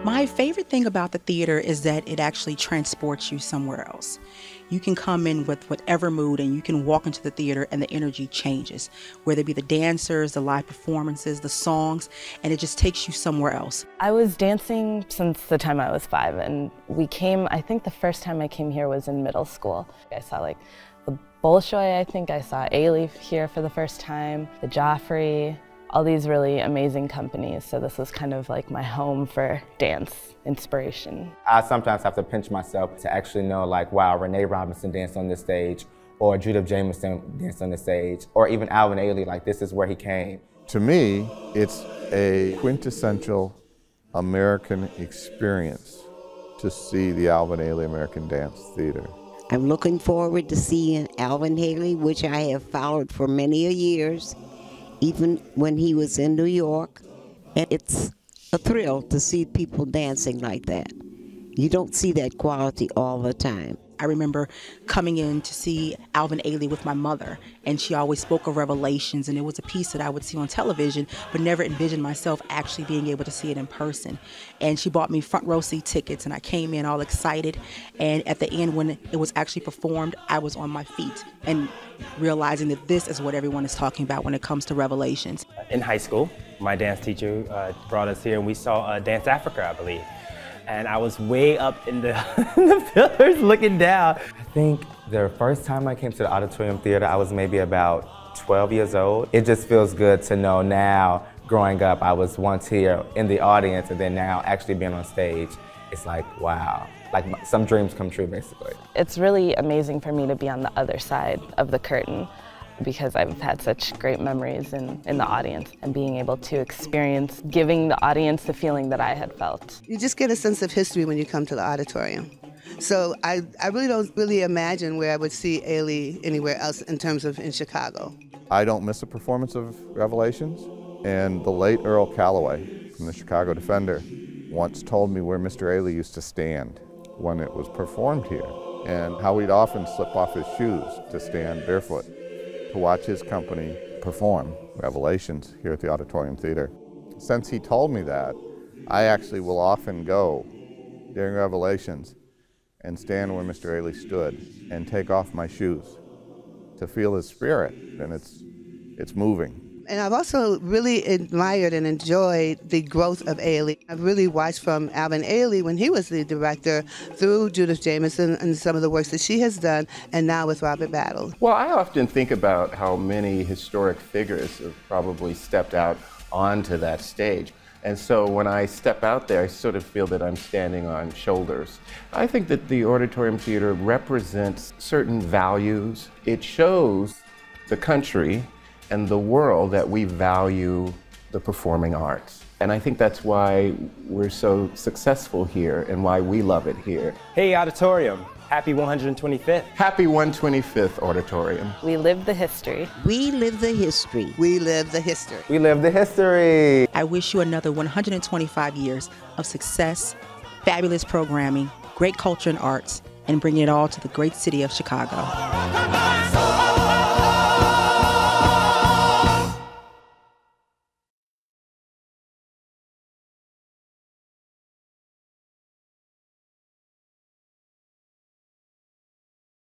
My favorite thing about the theater is that it actually transports you somewhere else. You can come in with whatever mood and you can walk into the theater and the energy changes, whether it be the dancers, the live performances, the songs, and it just takes you somewhere else. I was dancing since the time I was 5, and I think the first time I came here was in middle school. I saw like the Bolshoi, I think I saw Ailey here for the first time, the Joffrey, all these really amazing companies. So this was kind of like my home for dance inspiration. I sometimes have to pinch myself to actually know, like, wow, Renee Robinson danced on this stage, or Judith Jamison danced on this stage, or even Alvin Ailey, like this is where he came. To me, it's a quintessential American experience to see the Alvin Ailey American Dance Theater. I'm looking forward to seeing Alvin Ailey, which I have followed for many years, even when he was in New York. And it's a thrill to see people dancing like that. You don't see that quality all the time. I remember coming in to see Alvin Ailey with my mother, and she always spoke of Revelations, and it was a piece that I would see on television, but never envisioned myself actually being able to see it in person. And she bought me front row seat tickets, and I came in all excited, and at the end when it was actually performed, I was on my feet and realizing that this is what everyone is talking about when it comes to Revelations. In high school, my dance teacher brought us here, and we saw Dance Africa, I believe. And I was way up in the, the pillars looking down. I think the first time I came to the Auditorium Theatre, I was maybe about 12 years old. It just feels good to know now, growing up, I was once here in the audience, and then now actually being on stage, it's like, wow. Like some dreams come true, basically. It's really amazing for me to be on the other side of the curtain, because I've had such great memories in the audience, and being able to experience giving the audience the feeling that I had felt. You just get a sense of history when you come to the auditorium. So I really don't imagine where I would see Ailey anywhere else in terms of in Chicago. I don't miss a performance of Revelations, and the late Earl Calloway from the Chicago Defender once told me where Mr. Ailey used to stand when it was performed here, and how he'd often slip off his shoes to stand barefoot to watch his company perform Revelations here at the Auditorium Theatre. Since he told me that, I actually will often go during Revelations and stand where Mr. Ailey stood and take off my shoes to feel his spirit, and it's moving. And I've also really admired and enjoyed the growth of Ailey. I've really watched from Alvin Ailey when he was the director, through Judith Jamison and some of the works that she has done, and now with Robert Battle. Well, I often think about how many historic figures have probably stepped out onto that stage. And so when I step out there, I sort of feel that I'm standing on shoulders. I think that the Auditorium Theatre represents certain values. It shows the country and the world that we value the performing arts. And I think that's why we're so successful here and why we love it here. Hey, Auditorium, happy 125th. Happy 125th, Auditorium. We live the history. We live the history. We live the history. We live the history. I wish you another 125 years of success, fabulous programming, great culture and arts, and bringing it all to the great city of Chicago.